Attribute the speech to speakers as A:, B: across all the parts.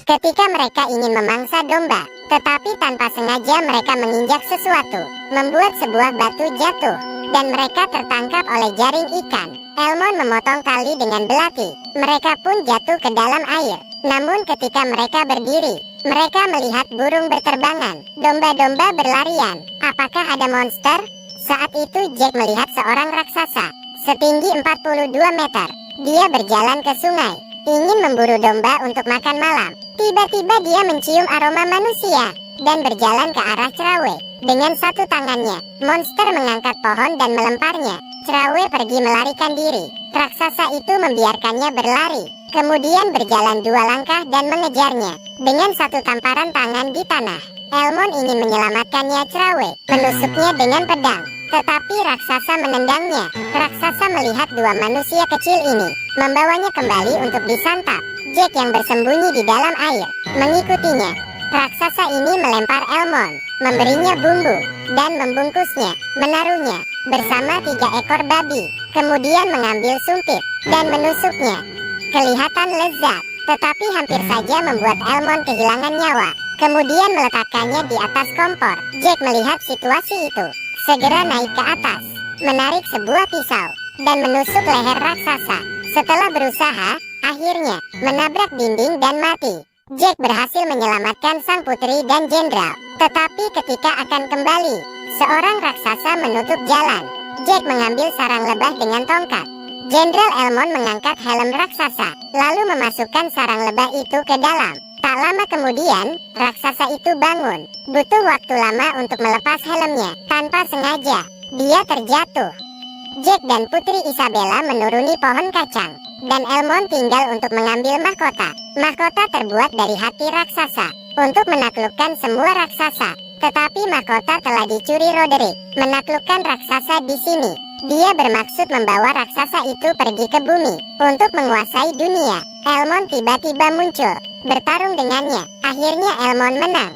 A: Ketika mereka ingin memangsa domba, tetapi tanpa sengaja mereka menginjak sesuatu, membuat sebuah batu jatuh, dan mereka tertangkap oleh jaring ikan. Elmon memotong tali dengan belati. Mereka pun jatuh ke dalam air. Namun ketika mereka berdiri, mereka melihat burung berterbangan, domba-domba berlarian. Apakah ada monster? Saat itu Jack melihat seorang raksasa, setinggi 42 meter. Dia berjalan ke sungai, ingin memburu domba untuk makan malam. Tiba-tiba dia mencium aroma manusia, dan berjalan ke arah Cerawe. Dengan satu tangannya, monster mengangkat pohon dan melemparnya. Cerawe pergi melarikan diri. Raksasa itu membiarkannya berlari, kemudian berjalan 2 langkah dan mengejarnya. Dengan satu tamparan tangan di tanah, Elmon ingin menyelamatkannya. Cerawe menusuknya dengan pedang, tetapi raksasa menendangnya. Raksasa melihat 2 manusia kecil ini, membawanya kembali untuk disantap. Jack yang bersembunyi di dalam air mengikutinya. Raksasa ini melempar Elmon, memberinya bumbu, dan membungkusnya, menaruhnya bersama 3 ekor babi. Kemudian mengambil sumpit dan menusuknya. Kelihatan lezat, tetapi hampir saja membuat Elmon kehilangan nyawa. Kemudian meletakkannya di atas kompor. Jack melihat situasi itu, segera naik ke atas, menarik sebuah pisau, dan menusuk leher raksasa. Setelah berusaha, akhirnya menabrak dinding dan mati. Jack berhasil menyelamatkan sang putri dan jenderal. Tetapi ketika akan kembali, seorang raksasa menutup jalan. Jack mengambil sarang lebah dengan tongkat. Jenderal Elmon mengangkat helm raksasa, lalu memasukkan sarang lebah itu ke dalam. Tak lama kemudian, raksasa itu bangun. Butuh waktu lama untuk melepas helmnya. Tanpa sengaja, dia terjatuh. Jack dan Putri Isabella menuruni pohon kacang, dan Elmon tinggal untuk mengambil mahkota. Mahkota terbuat dari hati raksasa, untuk menaklukkan semua raksasa. Tetapi mahkota telah dicuri Roderick. Menaklukkan raksasa di sini, dia bermaksud membawa raksasa itu pergi ke bumi, untuk menguasai dunia. Elmon tiba-tiba muncul, bertarung dengannya. Akhirnya Elmon menang,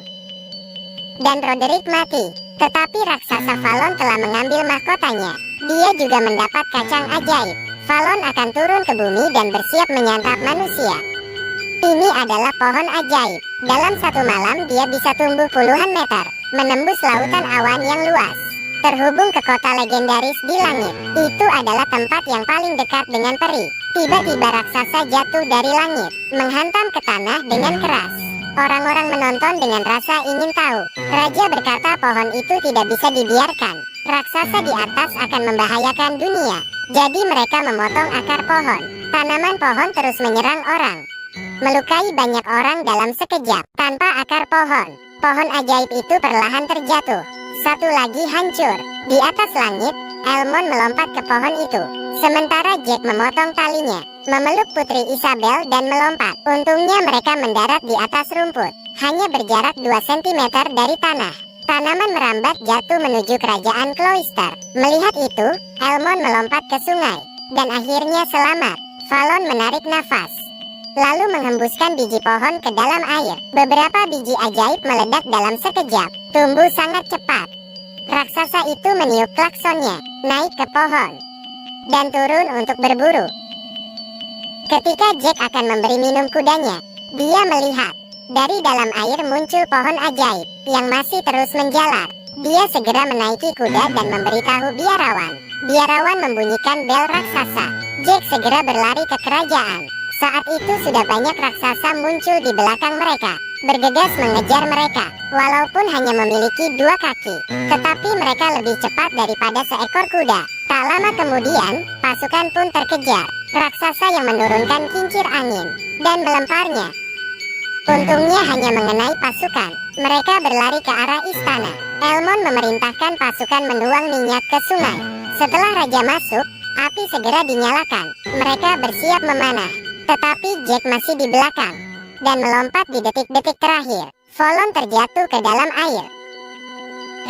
A: dan Roderick mati. Tetapi raksasa Valon telah mengambil mahkotanya. Dia juga mendapat kacang ajaib. Valon akan turun ke bumi dan bersiap menyantap manusia. Ini adalah pohon ajaib. Dalam satu malam dia bisa tumbuh puluhan meter, menembus lautan awan yang luas, terhubung ke kota legendaris di langit. Itu adalah tempat yang paling dekat dengan peri. Tiba-tiba raksasa jatuh dari langit, menghantam ke tanah dengan keras. Orang-orang menonton dengan rasa ingin tahu. Raja berkata pohon itu tidak bisa dibiarkan. Raksasa di atas akan membahayakan dunia. Jadi mereka memotong akar pohon. Tanaman pohon terus menyerang orang, melukai banyak orang dalam sekejap. Tanpa akar pohon, pohon ajaib itu perlahan terjatuh. Satu lagi hancur. Di atas langit, Elmon melompat ke pohon itu, sementara Jack memotong talinya, memeluk Putri Isabel dan melompat. Untungnya mereka mendarat di atas rumput, hanya berjarak 2 cm dari tanah. Tanaman merambat jatuh menuju kerajaan Cloister. Melihat itu, Elmon melompat ke sungai, dan akhirnya selamat. Valon menarik nafas, lalu menghembuskan biji pohon ke dalam air. Beberapa biji ajaib meledak dalam sekejap, tumbuh sangat cepat. Raksasa itu meniup klaksonnya, naik ke pohon, dan turun untuk berburu. Ketika Jack akan memberi minum kudanya, dia melihat dari dalam air muncul pohon ajaib yang masih terus menjalar. Dia segera menaiki kuda dan memberitahu biarawan. Biarawan membunyikan bel raksasa. Jack segera berlari ke kerajaan. Saat itu sudah banyak raksasa muncul di belakang mereka, bergegas mengejar mereka. Walaupun hanya memiliki 2 kaki, tetapi mereka lebih cepat daripada seekor kuda. Tak lama kemudian, pasukan pun terkejar. Raksasa yang menurunkan kincir angin dan melemparnya. Untungnya hanya mengenai pasukan. Mereka berlari ke arah istana. Elmon memerintahkan pasukan menuang minyak ke sungai. Setelah raja masuk, api segera dinyalakan. Mereka bersiap memanah. Tetapi Jack masih di belakang, dan melompat di detik-detik terakhir. Valon terjatuh ke dalam air.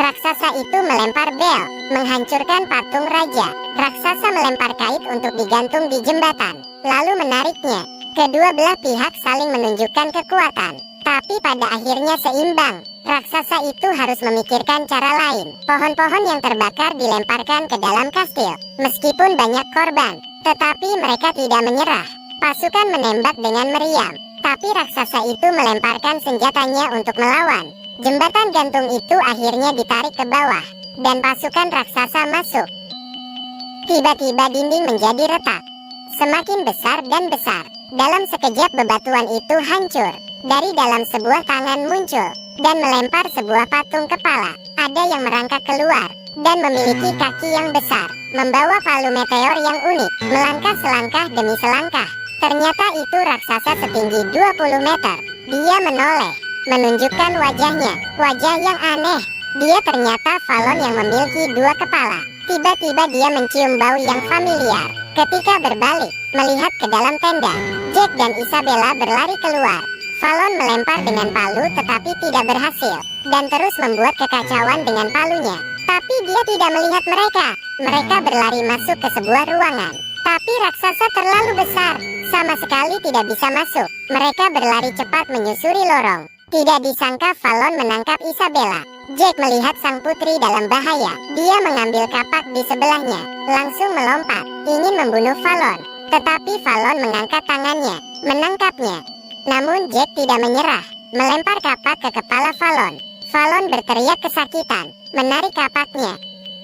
A: Raksasa itu melempar bel, menghancurkan patung raja. Raksasa melempar kait untuk digantung di jembatan, lalu menariknya. Kedua belah pihak saling menunjukkan kekuatan, tapi pada akhirnya seimbang. Raksasa itu harus memikirkan cara lain. Pohon-pohon yang terbakar dilemparkan ke dalam kastil. Meskipun banyak korban, tetapi mereka tidak menyerah. Pasukan menembak dengan meriam, Tapi raksasa itu melemparkan senjatanya untuk melawan. Jembatan gantung itu akhirnya ditarik ke bawah, dan pasukan raksasa masuk. Tiba-tiba dinding menjadi retak, semakin besar dan besar. Dalam sekejap bebatuan itu hancur. Dari dalam sebuah tangan muncul, dan melempar sebuah patung kepala. Ada yang merangkak keluar, dan memiliki kaki yang besar, membawa palu meteor yang unik, melangkah selangkah demi selangkah. Ternyata itu raksasa setinggi 20 meter. Dia menoleh, menunjukkan wajahnya, wajah yang aneh. Dia ternyata Fallon yang memiliki 2 kepala. Tiba-tiba dia mencium bau yang familiar. Ketika berbalik, melihat ke dalam tenda, Jack dan Isabella berlari keluar. Fallon melempar dengan palu tetapi tidak berhasil, dan terus membuat kekacauan dengan palunya. Tapi dia tidak melihat mereka. Mereka berlari masuk ke sebuah ruangan. Tapi raksasa terlalu besar, sama sekali tidak bisa masuk. Mereka berlari cepat menyusuri lorong. Tidak disangka Fallon menangkap Isabella. Jack melihat sang putri dalam bahaya. Dia mengambil kapak di sebelahnya, langsung melompat, ingin membunuh Fallon. Tetapi Fallon mengangkat tangannya, menangkapnya. Namun Jack tidak menyerah, melempar kapak ke kepala Fallon. Fallon berteriak kesakitan, menarik kapaknya,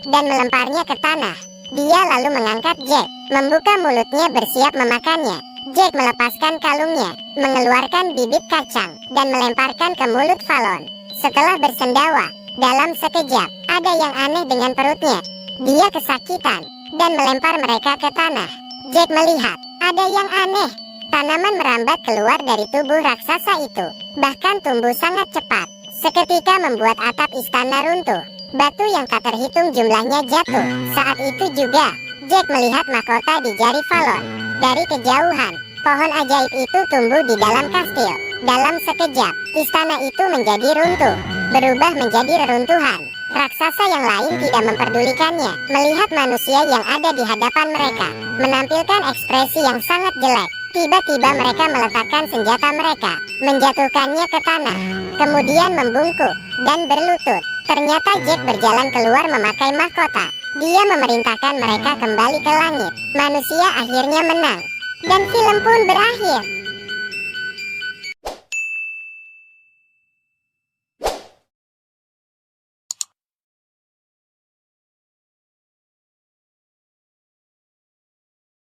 A: dan melemparnya ke tanah. Dia lalu mengangkat Jack, membuka mulutnya bersiap memakannya. Jack melepaskan kalungnya, mengeluarkan bibit kacang, dan melemparkan ke mulut Fallon. Setelah bersendawa, dalam sekejap, ada yang aneh dengan perutnya. Dia kesakitan, dan melempar mereka ke tanah. Jack melihat, ada yang aneh. Tanaman merambat keluar dari tubuh raksasa itu, bahkan tumbuh sangat cepat. Seketika membuat atap istana runtuh. Batu yang tak terhitung jumlahnya jatuh. Saat itu juga, Jack melihat mahkota di jari Fallon. Dari kejauhan, pohon ajaib itu tumbuh di dalam kastil. Dalam sekejap, istana itu menjadi runtuh, berubah menjadi reruntuhan. Raksasa yang lain tidak memperdulikannya, melihat manusia yang ada di hadapan mereka, menampilkan ekspresi yang sangat jelek. Tiba-tiba mereka meletakkan senjata mereka, menjatuhkannya ke tanah, kemudian membungkuk dan berlutut. Ternyata Jack berjalan keluar memakai mahkota. Dia memerintahkan mereka kembali ke langit. Manusia akhirnya menang, dan film pun berakhir.